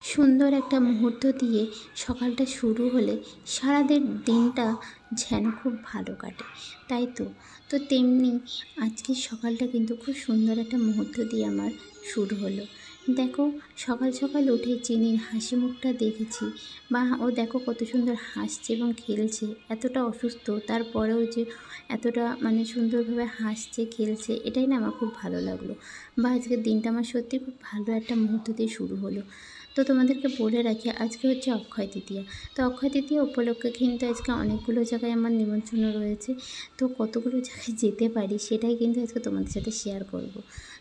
সুন্দর একটা মুহূর্ত দিয়ে সকালটা শুরু হলে সারাদিন দিনটা যেন খুব ভালো কাটে, তাই তো। তো তেমনি আজকের সকালটা কিন্তু খুব সুন্দর একটা মুহূর্ত দিয়ে আমার শুরু হলো। দেখো, সকাল সকাল উঠে চিনির হাসি মুখটা দেখেছি, বা ও দেখো কত সুন্দর হাসছে এবং খেলছে। এতটা অসুস্থ তারপরেও যে এতটা সুন্দরভাবে হাসছে খেলছে, এটাই না আমার খুব ভালো লাগলো। বা আজকের দিনটা আমার সত্যি খুব ভালো একটা মুহূর্ত দিয়ে শুরু হলো। তো তোমাদেরকে বলে রাখি, আজকে হচ্ছে অক্ষয় তৃতীয়া। তো অক্ষয় তৃতীয়া উপলক্ষে কিন্তু আজকে অনেকগুলো জায়গায় আমার নিমন্ত্রণ রয়েছে। তো কতগুলো জায়গায় যেতে পারি সেটাই কিন্তু আজকে তোমাদের সাথে শেয়ার করব।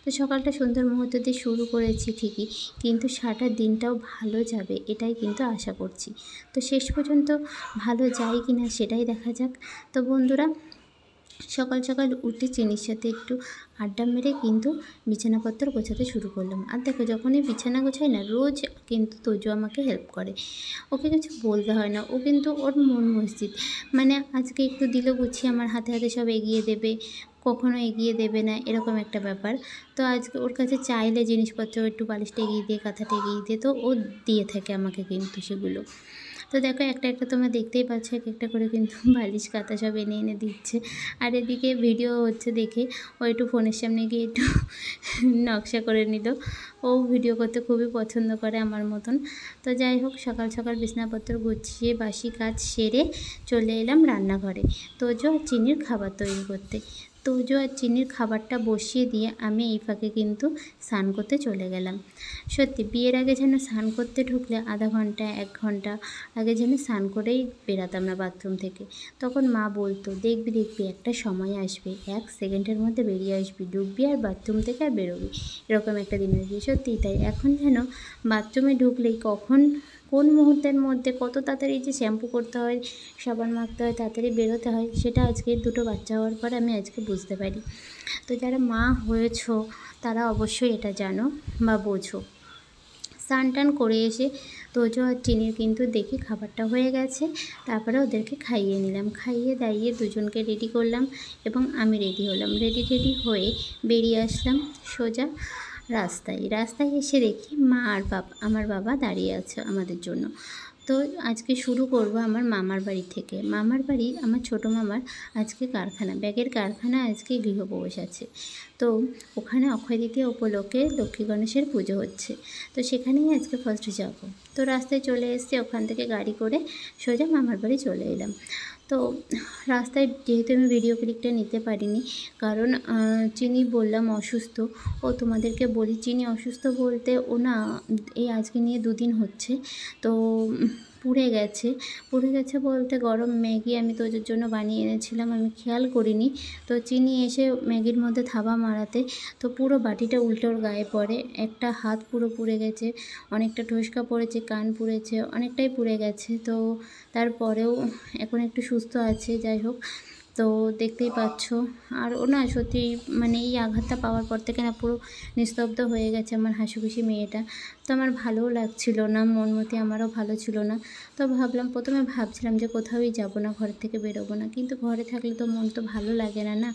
তো সকালটা সুন্দর মুহূর্ত দিয়ে শুরু করেছি ঠিকই, কিন্তু সারাটা দিনটাও ভালো যাবে এটাই কিন্তু আশা করছি। তো শেষ পর্যন্ত ভালো যায় কি না সেটাই দেখা যাক। তো বন্ধুরা, সকাল সকাল উঠে চিনির সাথে একটু আড্ডা মেরে কিন্তু বিছানাপত্র গোছাতে শুরু করলাম। আর দেখো, যখনই বিছানা গোছাই না, রোজ কিন্তু তোজো আমাকে হেল্প করে। ওকে কিছু বলতে হয় না, ও কিন্তু ওর মন মসজিদ। আজকে একটু দিল গুছিয়ে আমার হাতে হাতে সব এগিয়ে দেবে, কখনো এগিয়ে দেবে না, এরকম একটা ব্যাপার। তো আজকে ওর কাছে চাইলে জিনিসপত্র একটু বালিশটা এগিয়ে দিয়ে, কাঁথাটা এগিয়ে দিয়ে, তো ও দিয়ে থাকে আমাকে কিন্তু সেগুলো। তো দেখো, একটা একটা তোমরা দেখতেই পাচ্ছ, এক একটা করে কিন্তু বালিশ কাঁথা সব এনে এনে দিচ্ছে। আর এদিকে ভিডিও হচ্ছে দেখে ও একটু ফোনের সামনে গিয়ে একটু নকশা করে নিল। ও ভিডিও করতে খুবই পছন্দ করে আমার মতন। তো যাই হোক, সকাল সকাল বিছানাপত্র গুছিয়ে বাসি কাজ সেরে চলে এলাম রান্নাঘরে তোজো আর চিনির খাবার তৈরি করতে। তোজো আর চিনির খাবারটা বসিয়ে দিয়ে আমি এই ফাঁকে কিন্তু স্নান করতে চলে গেলাম। সত্যি বিয়ের আগে যেন স্নান করতে ঢুকলে আধা ঘন্টা 1 ঘন্টা আগে যেন স্নান করেই বেরাতাম না বাথরুম থেকে। তখন মা বলতো, দেখবি দেখবি একটা সময় আসবে, 1 সেকেন্ডের মধ্যে বেরিয়ে আসবি, ঢুকবি আর বাথরুম থেকে আর বেরোবি, এরকম একটা দিন আসবে। সত্যিই তাই। এখন যেন বাথরুমে ঢুকলেই কোন মুহূর্তের মধ্যে কত তাড়াতাড়ি যে শ্যাম্পু করতে হয়, সাবান মাখতে হয়, তাড়াতাড়ি বেরোতে হয়, সেটা আজকে 2টো বাচ্চা হওয়ার পর আমি আজকে বুঝতে পারি। তো যারা মা হয়েছো তারা অবশ্যই এটা জানো বা বোঝো। স্নান টান করে এসে তোজো আর চিনির কিন্তু দেখি খাবারটা হয়ে গেছে। তারপরে ওদেরকে খাইয়ে নিলাম, খাইয়ে দাইয়ে দুজনকে রেডি করলাম এবং আমি রেডি হলাম। রেডি হয়ে বেরিয়ে আসলাম সোজা রাস্তায় এসে দেখি মা আর আমার বাবা দাঁড়িয়ে আছে আমাদের জন্য। তো আজকে শুরু করব আমার মামার বাড়ি থেকে। মামার বাড়ি আমার ছোটো মামার আজকে কারখানা, ব্যাগের কারখানা, আজকে গৃহপ্রবেশ আছে। তো ওখানে অক্ষয় তৃতীয়া উপলক্ষে লক্ষ্মী গণেশের পুজো হচ্ছে। তো সেখানেই আজকে ফার্স্ট যাব। তো রাস্তায় চলে এসেছি, ওখান থেকে গাড়ি করে সোজা মামার বাড়ি চলে এলাম। তো রাস্তায় যেহেতু আমি ভিডিও ক্লিপটা নিতে পারিনি, কারণ চিনি বললাম অসুস্থ। ও তোমাদেরকে বলি, চিনি অসুস্থ বলতে ও না এই আজকে নিয়ে 2 দিন হচ্ছে। তো পুড়ে গেছে বলতে, গরম ম্যাগি আমি তোজোর জন্য বানিয়ে এনেছিলাম, আমি খেয়াল করিনি। তো চিনি এসে ম্যাগির মধ্যে থাবা মারাতে তো পুরো বাটিটা উল্টে ওর গায়ে পড়ে। একটা হাত পুরো পুড়ে গেছে, অনেকটা ঠোসকা পড়েছে, কান পুড়েছে, অনেকটাই পুড়ে গেছে। তো তারপরেও এখন একটু সুস্থ আছে। যাই হোক, তো দেখতেই পাচ্ছ। আর ও না সত্যি এই আঘাতটা পাওয়ার পর থেকে না পুরো নিস্তব্ধ হয়ে গেছে আমার হাসিখুশি মেয়েটা। তো আমার ভালোও লাগছিল না, মনমতি আমারও ভালো ছিল না। তো প্রথমে ভাবছিলাম যে কোথাওই যাব না, ঘর থেকে বেরোবো না, কিন্তু ঘরে থাকলে তো মন তো ভালো লাগে না,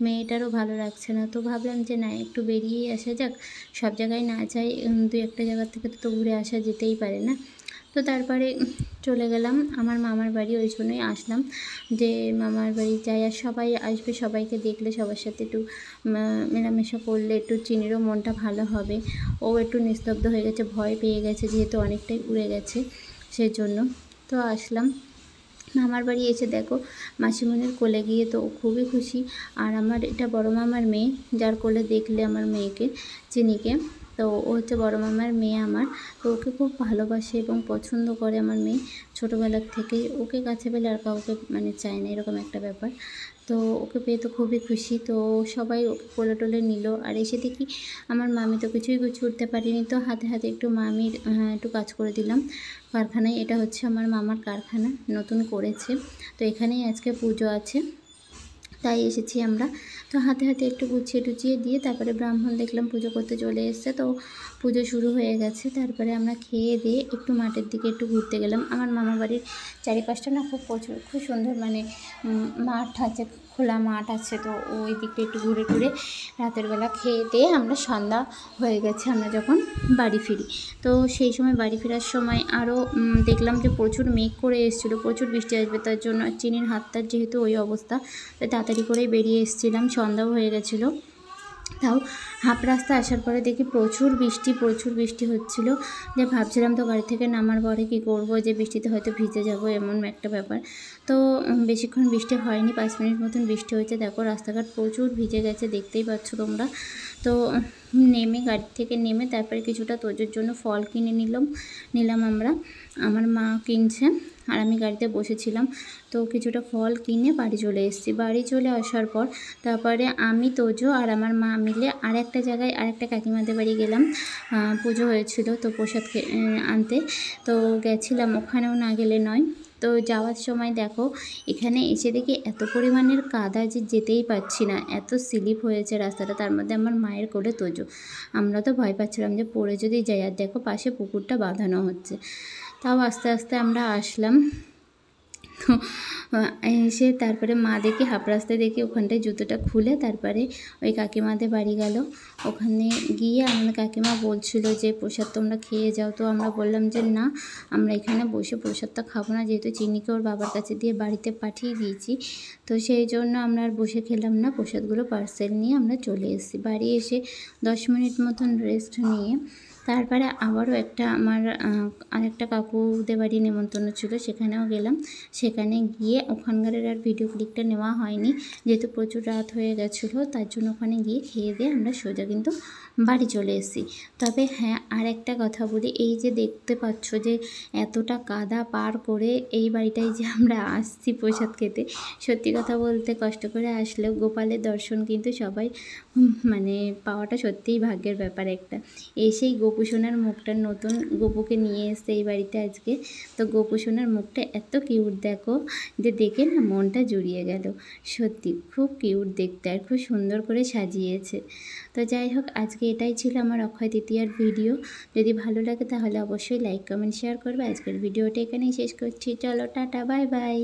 মেয়েটারও ভালো লাগছে না। তো ভাবলাম যে না, একটু বেরিয়েই আসা যাক, সব জায়গায় না যাই, 2-একটা জায়গা থেকে তো ঘুরে আসা যেতেই পারে না। তো তারপরে চলে গেলাম আমার মামার বাড়ি, ওই জন্যই আসলাম যে মামার বাড়ি যাই, আর সবাই আসবে, সবাইকে দেখলে সবার সাথে একটু মেলামেশা করলে একটু চিনিরও মনটা ভালো হবে। ও একটু নিস্তব্ধ হয়ে গেছে, ভয় পেয়ে গেছে, যেহেতু অনেকটাই পুড়ে গেছে সেই জন্য। তো আসলাম মামার বাড়ি এসে দেখো মাসিমণির কোলে গিয়ে তো খুবই খুশি। আর আমার এটা বড় মামার মেয়ে, যার কোলে দেখলে আমার মেয়েকে, চিনিকে। তো ও হচ্ছে বড় মামার মেয়ে আমার। তো ওকে খুব ভালোবাসে এবং পছন্দ করে আমার মেয়ে ছোটোবেলার থেকেই। ওকে কাছে পেলে আর কাউকে চায় না, এরকম একটা ব্যাপার। তো ওকে পেয়ে তো খুবই খুশি। তো সবাই ওকে কোলে টোলে নিল। আর এসে দেখি আমার মামি তো কিছুই গুছিয়ে উঠতে পারিনি, তো হাতে হাতে একটু মামির একটু কাজ করে দিলাম কারখানায়। এটা হচ্ছে আমার মামার কারখানা, নতুন করেছে। তো এখানেই আজকে পুজো আছে, তাই এসেছি আমরা। তো হাতে হাতে একটু গুছিয়ে টুচিয়ে দিয়ে তারপরে ব্রাহ্মণ দেখলাম পুজো করতে চলে এসছে। তো পুজো শুরু হয়ে গেছে। তারপরে আমরা খেয়ে দিয়ে একটু মাঠের দিকে একটু ঘুরতে গেলাম। আমার মামা বাড়ির চারিপাশটা না খুব সুন্দর, মাঠ আছে, খোলা মাঠ আছে, তো ওই দিকটা একটু ঘুরে ঘুরে রাতের বেলা খেয়ে দিয়ে আমরা সন্ধ্যা হয়ে গেছে আমরা যখন বাড়ি ফিরি। তো সেই সময় বাড়ি ফেরার সময় আরও দেখলাম যে প্রচুর মেঘ করে এসেছিলো, প্রচুর বৃষ্টি আসবে, তার জন্য চিনির হাতটার যেহেতু ওই অবস্থা, তাই তাড়াতাড়ি করেই বেরিয়ে এসেছিলাম, সন্ধ্যাও হয়ে গেছিলো। তাও হাফ রাস্তা আসার পরে দেখি প্রচুর বৃষ্টি হচ্ছিল, যে ভাবছিলাম তো গাড়ি থেকে নামার পরে কী করব, যে বৃষ্টিতে হয়তো ভিজে যাব, এমন একটা ব্যাপার। তো বেশিক্ষণ বৃষ্টি হয়নি, 5 মিনিট মতন বৃষ্টি হয়েছে। দেখো রাস্তাঘাট প্রচুর ভিজে গেছে, দেখতেই পাচ্ছ তোমরা। তো গাড়ি থেকে নেমে তারপরে কিছুটা তোজোর জন্য ফল কিনে নিলাম আমরা, আমার মা কিনছে আর আমি গাড়িতে বসেছিলাম। তো কিছুটা ফল কিনে বাড়ি চলে এসেছি। বাড়ি চলে আসার পর তারপরে আমি, তোজো আর আমার মা মিলে আরেকটা জায়গায় আরেকটা কাকিমাদের বাড়ি গেলাম, পুজো হয়েছিল তো প্রসাদ আনতে। তো গেছিলাম, ওখানেও না গেলে নয়। তো যাওয়ার সময় দেখো এখানে এসে দেখি এত পরিমাণের কাদা যে যেতেই পারছি না, এত স্লিপ হয়েছে রাস্তাটা, তার মধ্যে আমার মায়ের কোলে তোজো। আমরা তো ভয় পাচ্ছিলাম যে পড়ে যদি যাই, আর দেখো পাশে পুকুরটা বাঁধানো হচ্ছে। তাও আস্তে আস্তে আমরা আসলাম। তো এসে তারপরে মা দেখি হাফ রাস্তায় দেখি ওখানটায় জুতোটা খুলে তারপরে ওই কাকিমাদের বাড়ি গেল। ওখানে গিয়ে আমাদের কাকিমা বলছিল যে প্রসাদ তোমরা খেয়ে যাও। তো আমরা বললাম যে না, আমরা এখানে বসে প্রসাদটা খাবো না, যেহেতু চিনিকে ওর বাবার কাছে দিয়ে বাড়িতে পাঠিয়ে দিয়েছি। তো সেই জন্য আমরা আর বসে খেলাম না, প্রসাদগুলো পার্সেল নিয়ে আমরা চলে এসেছি। বাড়ি এসে 10 মিনিট মতন রেস্ট নিয়ে তারপরে আবারও আমার আরেকটা কাকুদের বাড়ি নেমন্তন্ন ছিল, সেখানেও গেলাম। সেখানে গিয়ে ওখানকার আর ভিডিও ক্লিপটা নেওয়া হয়নি, যেহেতু প্রচুর রাত হয়ে গেছিলো, তার জন্য ওখানে গিয়ে খেয়ে দিয়ে আমরা সোজা কিন্তু বাড়ি চলে এসেছি। তবে হ্যাঁ, আর একটা কথা বলি, এই যে দেখতে পাচ্ছ যে এতটা কাদা পার করে এই বাড়িটায় যে আমরা আসছি প্রসাদ খেতে, সত্যি কথা বলতে কষ্ট করে আসলেও গোপালের দর্শন কিন্তু সবাই মানে পাওয়াটা সত্যিই ভাগ্যের ব্যাপার একটা। এসেই গোপুসোনার মুখটা, নতুন গোপুকে নিয়ে এসছে এই বাড়িতে আজকে, তো গোপুসোনার মুখটা এত কিউট দেখো, যে দেখে না মনটা জুড়িয়ে গেল। সত্যি খুব কিউট দেখতে, আর খুব সুন্দর করে সাজিয়েছে। তো যাই হোক, আজকে এটাই ছিল আমার অক্ষয় তৃতীয়ার ভিডিও। যদি ভালো লাগে তাহলে অবশ্যই লাইক, কমেন্ট, শেয়ার করবে। আজকের ভিডিওটা এখানেই শেষ করছি। চলো টাটা, বাই বাই।